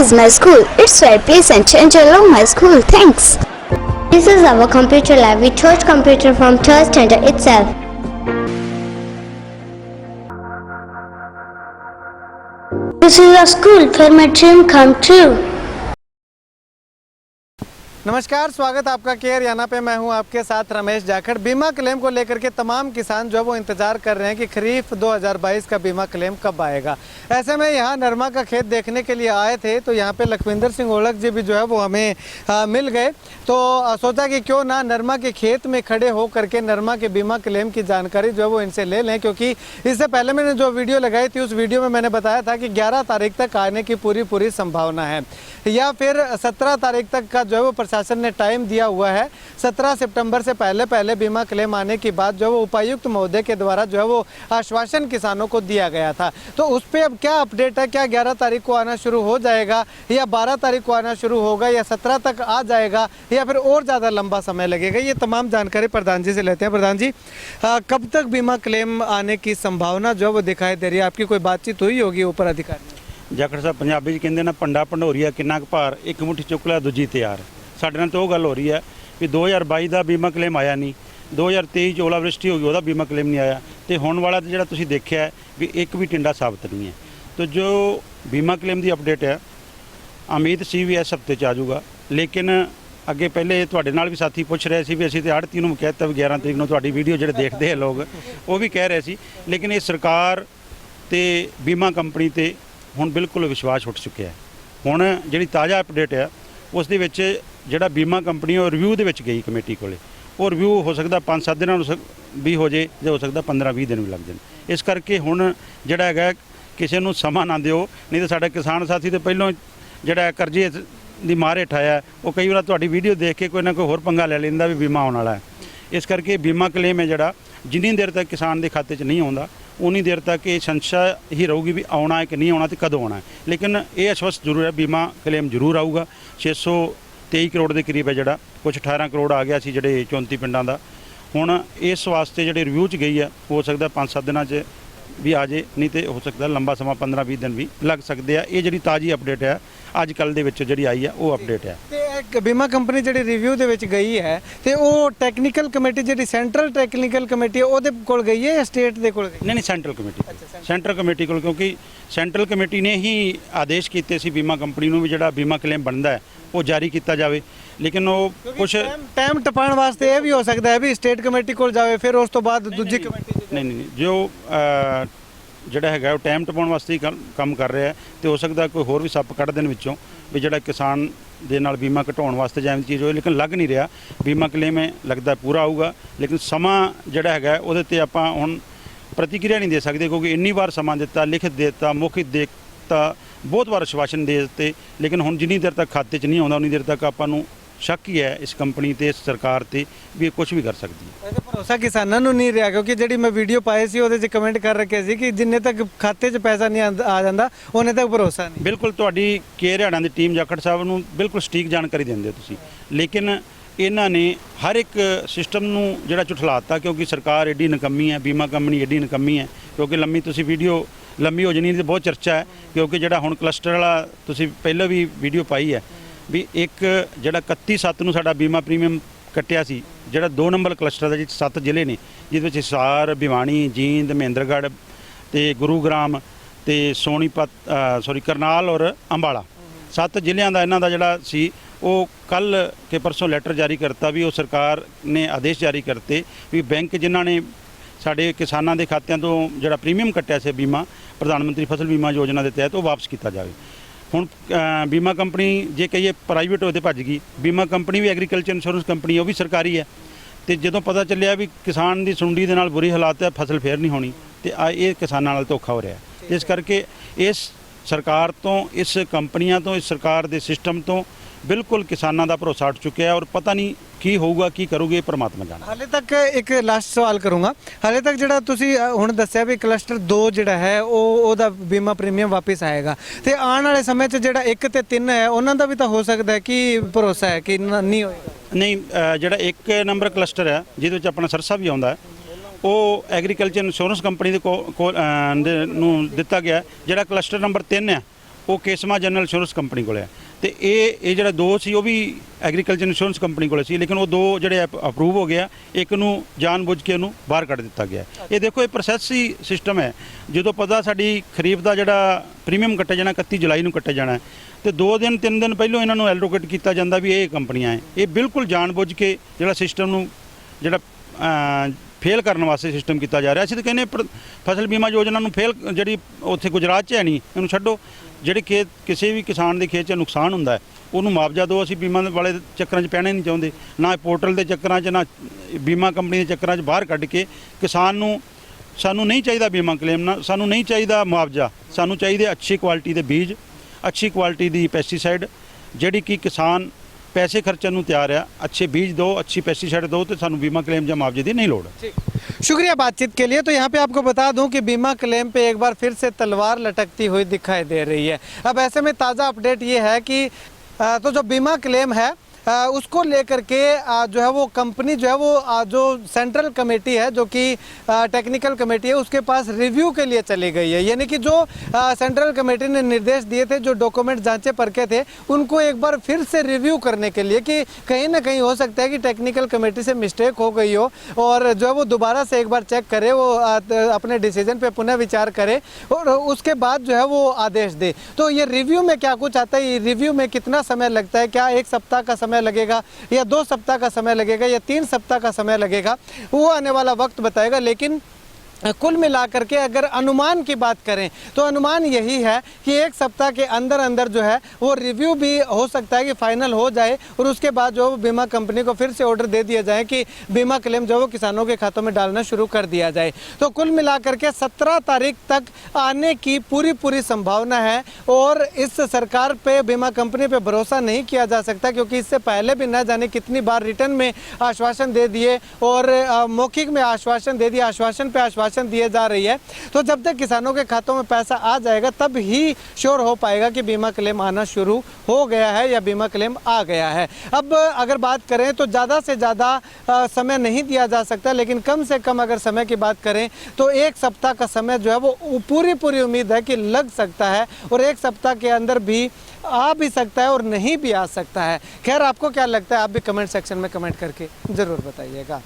is my school. It's very pleasant and I love my school. Thanks. This is our computer lab. We chose computer from third standard itself. This is a school where my dream come true. नमस्कार, स्वागत आपका के हरियाणा पे। मैं हूं आपके साथ रमेश जाखड़। बीमा क्लेम को लेकर के तमाम किसान जो है वो इंतज़ार कर रहे हैं कि खरीफ 2022 का बीमा क्लेम कब आएगा। ऐसे में यहां नरमा का खेत देखने के लिए आए थे तो यहां पे लखविंदर सिंह ओलख जी भी जो है वो हमें मिल गए। तो सोचा कि क्यों ना नरमा के खेत में खड़े हो करके नरमा के बीमा क्लेम की जानकारी जो है वो इनसे ले लें, क्योंकि इससे पहले मैंने जो वीडियो लगाई थी उस वीडियो में मैंने बताया था कि 11 तारीख तक आने की पूरी संभावना है, या फिर 17 तारीख तक का जो है वो प्रशासन ने टाइम दिया हुआ है। 17 सितंबर से पहले बीमा क्लेम आने की बात जो है वो उपायुक्त महोदय के द्वारा जो है वो आश्वासन किसानों को दिया गया था। तो उस पर अब क्या अपडेट है? क्या 11 तारीख को आना शुरू हो जाएगा, या 12 तारीख को आना शुरू होगा, या 17 तक आ जाएगा, या फिर और ज़्यादा लंबा समय लगेगा? ये तमाम जानकारी प्रधान जी से लेते हैं। प्रधान जी, कब तक बीमा क्लेम आने की संभावना जो है वो दिखाई दे रही है? आपकी कोई बातचीत हुई होगी ऊपर अधिकारी? ਜਾਖੜ ਸਾਹਿਬ ਪੰਜਾਬੀ 'ਚ ਕਹਿੰਦੇ ਨਾ ਭੰਡਾ ਭੰਡੋਰੀਆ ਕਿੰਨਾ ਕੁ ਭਾਰ, ਇੱਕ ਮੁੱਠੀ ਚੁੱਕ ਲਿਆ ਦੂਜੀ ਤਿਆਰ। ਸਾਡੇ ਨਾਲ ਤਾਂ ਉਹ ਗੱਲ ਹੋ ਰਹੀ ਹੈ ਵੀ 2022 ਦਾ ਬੀਮਾ ਕਲੇਮ ਆਇਆ ਨਹੀਂ, 2023 'ਚ ਓਲਾਵ੍ਰਿਸ਼ਟੀ ਹੋ ਗਈ, ਉਹਦਾ ਬੀਮਾ ਕਲੇਮ ਨਹੀਂ ਆਇਆ, ਤੇ ਹੁਣ ਵਾਲਾ ਜਿਹੜਾ ਤੁਸੀਂ ਦੇਖਿਆ ਵੀ ਇੱਕ ਵੀ ਟਿੰਡਾ ਸਾਬਤ ਨਹੀਂ ਹੈ। तो जो बीमा क्लेम की अपडेट है उम्मीद सी भी इस हफ्ते आ जाऊगा, लेकिन अगे पहले तुहाडे नाल भी साथी पूछ रहे सी भी असीं ते आड़ती नूं कहता भी 11 तरीक नूं तुहाडी वीडियो जिहड़े देखते हैं लोग वो भी कह रहे सी, लेकिन ये सरकार ते बीमा कंपनी ते हुण बिल्कुल विश्वास उठ चुकिया है। हुण जिहड़ी ताज़ा अपडेट है उस दे विच जिहड़ा बीमा कंपनी वो रिव्यू दे विच गई कमेटी कोले, वो रिव्यू हो सकता 5-7 दिनों भी हो जाए, जो हो सकता 15-20 दिन भी लग जाए। इस करके हुण जिहड़ा हैगा किसी नूं समा ना दिओ, नहीं तो साडा किसान साथी तो पहलों जिहड़ा करजे दी मार हेठ आया वो कई बार तुहाडी वीडियो देख के कोई ना कोई होर पंगा ले लैंदा भी बीमा आउण वाला है। इस करके बीमा क्लेम है जिहड़ा जिन्नी देर तक किसान के खाते च नहीं आउंदा उन्नी देर तक ये संशय ही रहूगी भी आना है कि नहीं आना, तो कदों आना है। लेकिन ये आश्वस्त जरूर है बीमा क्लेम जरूर आऊगा। 623 करोड़ के करीब है जिहड़ा, कुछ 18 करोड़ आ गया सी जिहड़े 34 पिंडां दा। हुण इस वास्ते जिहड़े रिव्यू च गई है हो सकता 5-7 दिनों च भी आ जाए, नहीं तो हो सकता लंबा समा 15-20 दिन भी लग सकते हैं। ये जी ताज़ी अपडेट है अज कल जी आई है वो अपडेट है। तो बीमा कंपनी जी रिव्यू दे विच गई है तो वो टैक्नीकल कमेटी जी सेंट्रल टैक्नीकल कमेटी वो कोल गई है या स्टेट दे कोल गई? नहीं सेंट्रल कमेटी। सेंट्रल कमेटी को, क्योंकि सेंट्रल कमेटी ने ही आदेश किए सी बीमा कंपनी में भी जो बीमा क्लेम बनता है वो जारी किया जाए, लेकिन वो कुछ टाइम टपाण वास्ते ये भी हो सकता है भी स्टेट कमेटी को जाए फिर उस तो बाद दूजी कमेटी। नहीं जो ਜਿਹੜਾ ਹੈਗਾ ਉਹ ਟਾਈਮ ਟਪਾਉਣ ਵਾਸਤੇ ਹੀ ਕੰਮ ਕਰ ਰਿਹਾ ਹੈ, ਤੇ ਹੋ ਸਕਦਾ ਕੋਈ ਹੋਰ ਵੀ ਸੱਪ ਕੱਢ ਦੇਣ ਵਿੱਚੋਂ ਵੀ ਜਿਹੜਾ ਕਿਸਾਨ ਦੇ ਨਾਲ ਬੀਮਾ ਘਟਾਉਣ ਵਾਸਤੇ ਜਾਂ ਚੀਜ਼ ਹੋਏ, ਲੇਕਿਨ ਲੱਗ ਨਹੀਂ ਰਿਹਾ ਬੀਮਾ ਕਲੇਮ ਹੈ ਲੱਗਦਾ ਪੂਰਾ ਆਊਗਾ। ਲੇਕਿਨ ਸਮਾਂ ਜਿਹੜਾ ਹੈਗਾ ਉਹਦੇ ਤੇ ਆਪਾਂ ਹੁਣ ਪ੍ਰਤੀਕਿਰਿਆ ਨਹੀਂ ਦੇ ਸਕਦੇ, ਕਿਉਂਕਿ ਇੰਨੀ ਵਾਰ ਸਮਾਂ ਦਿੱਤਾ, ਲਿਖਤ ਦੇ ਦਿੱਤਾ, ਮੌਖਿਕ ਦੇ ਦਿੱਤਾ, ਬਹੁਤ ਵਾਰ ਆਸ਼ਵਾਸਨ ਦੇ ਦਿੱਤੇ, ਲੇਕਿਨ ਹੁਣ ਜਿੰਨੀ ਦੇਰ ਤੱਕ ਖਾਤੇ 'ਚ ਨਹੀਂ ਆਉਂਦਾ ਉਨੀ ਦੇਰ ਤੱਕ ਆਪਾਂ ਨੂੰ शक ही है इस कंपनी ते इस सरकार ते भी कुछ भी कर सकती है। भरोसा किसानों नूं नहीं रहा, क्योंकि जिहड़ी मैं वीडियो पाई सी उहदे च कमेंट कर रखे सी कि जिन्ने तक खाते 'च पैसा नहीं आ जाता उन्ने तक भरोसा नहीं। बिल्कुल तुहाडी के हरियाणा की टीम जाखड़ साहब नूं बिल्कुल सटीक जानकारी दिंदे हो तुसीं, लेकिन इन्हां ने हर एक सिस्टम नूं जिहड़ा झुठलाता, क्योंकि सरकार एडी निकम्मी है, बीमा कंपनी एडी निकम्मी है। क्योंकि लंबी तुसीं वीडियो लंबी हो जानी तो बहुत चर्चा है, क्योंकि जिहड़ा हुण क्लस्टर वाला तुसीं पहले भी वीडियो पाई है भी एक जिहड़ा 31/7 ਨੂੰ ਸਾਡਾ ਬੀਮਾ ਪ੍ਰੀਮੀਅਮ ਕੱਟਿਆ ਸੀ, ਜਿਹੜਾ 2 ਨੰਬਰ ਕਲਸਟਰ ਦਾ, ਜਿਸ 7 ਜ਼ਿਲ੍ਹੇ ਨੇ, ਜਿਹਦੇ ਵਿੱਚ ਹਿਸਾਰ, ਭਿਵਾਨੀ, ਜੀਂਦ, ਮਹਿੰਦਰਗੜ੍ਹ ਤੇ ਗੁਰੂਗ੍ਰਾਮ ਤੇ ਕਰਨਾਲ ਔਰ ਅੰਬਾਲਾ 7 ਜ਼ਿਲ੍ਹਿਆਂ ਦਾ ਇਹਨਾਂ ਦਾ ਜਿਹੜਾ ਸੀ ਉਹ ਕੱਲ ਕੇ ਪਰਸੋਂ ਲੈਟਰ ਜਾਰੀ ਕਰਤਾ ਵੀ ਉਹ ਸਰਕਾਰ ਨੇ ਆਦੇਸ਼ ਜਾਰੀ ਕਰਤੇ ਵੀ ਬੈਂਕ ਜਿਨ੍ਹਾਂ ਨੇ ਸਾਡੇ ਕਿਸਾਨਾਂ ਦੇ ਖਾਤਿਆਂ ਤੋਂ ਜਿਹੜਾ ਪ੍ਰੀਮੀਅਮ ਕੱਟਿਆ ਸੀ ਬੀਮਾ ਪ੍ਰਧਾਨ ਮੰਤਰੀ ਫਸਲ ਬੀਮਾ ਯੋਜਨਾ ਦੇ ਤਹਿਤ ਉਹ ਵਾਪਸ ਕੀਤਾ ਜਾਵੇ। ਹੁਣ बीमा कंपनी जे कहिए प्राइवेट होते भज गई, बीमा कंपनी भी एग्रीकल्चर इंश्योरेंस कंपनी वो भी सरकारी है, तो जो पता चलिया भी किसान की सुंडी के नाल बुरी हालात है, फसल फेर नहीं होनी, तो ये किसानों नाल धोखा हो रहा है। इस करके इस सरकार तो इस कंपनियां तो इस सरकार के सिस्टम तो बिल्कुल किसानों का भरोसा उठ चुका है और पता नहीं की होगा की करोगे परमात्मा जाने। हाले तक एक लास्ट सवाल करूँगा, हाले तक जिहड़ा तुसीं हुण दस्सिया भी क्लस्टर 2 जिहड़ा है ओहदा बीमा प्रीमियम वापस आएगा, तो आने वाले समय च जिहड़ा 1 ते 3 है उन्हां दा भी तो हो सकता है कि भरोसा है कि नहीं होएगा? नहीं, जिहड़ा 1 नंबर क्लस्टर है जिहदे विच अपना सरसा भी आउंदा है वो एग्रीकल्चर इंश्योरेंस कंपनी दे नूं दिता गया। जिहड़ा क्लस्टर नंबर 3 है ਉਹ ਕੇਸਮਾ ਜਨਰਲ ਇੰਸ਼ੋਰੈਂਸ ਕੰਪਨੀ ਕੋਲ ਹੈ ਤੇ ਇਹ ਜਿਹੜਾ ਦੋ ਸੀ ਉਹ ਵੀ ਐਗਰੀਕਲਚਰ ਇੰਸ਼ੋਰੈਂਸ ਕੰਪਨੀ ਕੋਲ ਸੀ, ਲੇਕਿਨ ਉਹ ਦੋ ਜਿਹੜੇ ਅਪਰੂਵ ਹੋ ਗਿਆ, ਇੱਕ ਨੂੰ ਜਾਣਬੁੱਝ ਕੇ ਉਹਨੂੰ ਬਾਹਰ ਕੱਢ ਦਿੱਤਾ ਗਿਆ। ਇਹ ਦੇਖੋ ਇਹ ਪ੍ਰੋਸੈਸ ਹੀ ਸਿਸਟਮ ਹੈ। ਜਦੋਂ ਪਤਾ ਸਾਡੀ ਖਰੀਫ ਦਾ ਜਿਹੜਾ ਪ੍ਰੀਮੀਅਮ ਕੱਟਿਆ ਜਾਣਾ 31 ਜੁਲਾਈ ਨੂੰ ਕੱਟਿਆ ਜਾਣਾ ਤੇ 2 ਦਿਨ 3 ਦਿਨ ਪਹਿਲਾਂ ਇਹਨਾਂ ਨੂੰ ਐਲੋਕੇਟ ਕੀਤਾ ਜਾਂਦਾ ਵੀ ਇਹ ਕੰਪਨੀਆਂ ਹੈ। ਇਹ ਬਿਲਕੁਲ ਜਾਣਬੁੱਝ ਕੇ ਜਿਹੜਾ ਸਿਸਟਮ ਨੂੰ ਜਿਹੜਾ ਫੇਲ ਕਰਨ ਵਾਸਤੇ ਸਿਸਟਮ ਕੀਤਾ ਜਾ ਰਿਹਾ। ਅਸੀਂ ਤਾਂ ਕਹਿੰਦੇ ਫਸਲ ਬੀਮਾ ਯੋਜਨਾ ਨੂੰ ਫੇਲ ਜਿਹੜੀ ਉੱਥੇ ਗੁਜਰਾਤ 'ਚ ਹੈ ਨਹੀਂ, ਇਹਨੂੰ ਛੱਡੋ। ਜਿਹੜੇ ਖੇਤ ਕਿਸੇ ਵੀ ਕਿਸਾਨ ਦੇ ਖੇਤ 'ਚ ਨੁਕਸਾਨ ਹੁੰਦਾ ਹੈ ਉਹਨੂੰ ਮੁਆਵਜ਼ਾ ਦਿਓ। ਅਸੀਂ ਬੀਮਾ ਵਾਲੇ ਚੱਕਰਾਂ 'ਚ ਪੈਣਾ ਨਹੀਂ ਚਾਹੁੰਦੇ, ਨਾ ਪੋਰਟਲ ਦੇ ਚੱਕਰਾਂ 'ਚ, ਨਾ ਬੀਮਾ ਕੰਪਨੀ ਦੇ ਚੱਕਰਾਂ 'ਚ ਬਾਹਰ ਕੱਢ ਕੇ ਕਿਸਾਨ ਨੂੰ। ਸਾਨੂੰ ਨਹੀਂ ਚਾਹੀਦਾ ਬੀਮਾ ਕਲੇਮ, ਨਾ ਸਾਨੂੰ ਨਹੀਂ ਚਾਹੀਦਾ ਮੁਆਵਜ਼ਾ, ਸਾਨੂੰ ਚਾਹੀਦੇ ਅੱਛੀ ਕੁਆਲਿਟੀ ਦੇ ਬੀਜ, ਅੱਛੀ ਕੁਆਲਿਟੀ ਦੀ ਪੈਸਟੀਸਾਈਡ, ਜਿਹੜੀ ਕਿ ਕਿਸਾਨ पैसे खर्चन तैयार है। अच्छे बीज दो, अच्छी पेस्टिसाइड दो, तो सानू बीमा क्लेम या मुआवजे की नहीं लोड़। शुक्रिया बातचीत के लिए। तो यहाँ पे आपको बता दूं कि बीमा क्लेम पे एक बार फिर से तलवार लटकती हुई दिखाई दे रही है। अब ऐसे में ताज़ा अपडेट ये है कि तो जो बीमा क्लेम है उसको लेकर के जो है वो कंपनी जो है वो जो सेंट्रल कमेटी है, जो कि टेक्निकल कमेटी है, उसके पास रिव्यू के लिए चली गई है। यानी कि जो सेंट्रल कमेटी ने निर्देश दिए थे, जो डॉक्यूमेंट जांचे परखे थे, उनको एक बार फिर से रिव्यू करने के लिए कि कहीं ना कहीं हो सकता है कि टेक्निकल कमेटी से मिस्टेक हो गई हो और जो है वो दोबारा से एक बार चेक करे, वो अपने डिसीजन पे पुनः विचार करे और उसके बाद जो है वो आदेश दे। तो ये रिव्यू में क्या कुछ आता है, ये रिव्यू में कितना समय लगता है, क्या 1 सप्ताह का समय लगेगा या 2 सप्ताह का समय लगेगा या 3 सप्ताह का समय लगेगा, वो आने वाला वक्त बताएगा। लेकिन कुल मिलाकर के अगर अनुमान की बात करें तो अनुमान यही है कि 1 सप्ताह के अंदर अंदर जो है वो रिव्यू भी हो सकता है कि फाइनल हो जाए और उसके बाद जो बीमा कंपनी को फिर से ऑर्डर दे दिया जाए कि बीमा क्लेम जो वो किसानों के खातों में डालना शुरू कर दिया जाए। तो कुल मिलाकर के 17 तारीख तक आने की पूरी संभावना है और इस सरकार पे, बीमा कंपनी पे भरोसा नहीं किया जा सकता, क्योंकि इससे पहले भी न जाने कितनी बार रिटर्न में आश्वासन दे दिए और मौखिक में आश्वासन दे दिया, आश्वासन पे आश्वासन दिए जा रही है। तो जब तक किसानों के खातों में पैसा आ जाएगा तब ही श्योर हो पाएगा कि बीमा क्लेम आना शुरू हो गया है या बीमा क्लेम आ गया है। अब अगर बात करें तो ज़्यादा से ज़्यादा समय नहीं दिया जा सकता, लेकिन कम से कम अगर समय की बात करें तो 1 सप्ताह का समय जो है वो पूरी उम्मीद है कि लग सकता है और 1 सप्ताह के अंदर भी आ भी सकता है और नहीं भी आ सकता है। खैर, आपको क्या लगता है, आप भी कमेंट सेक्शन में कमेंट करके ज़रूर बताइएगा।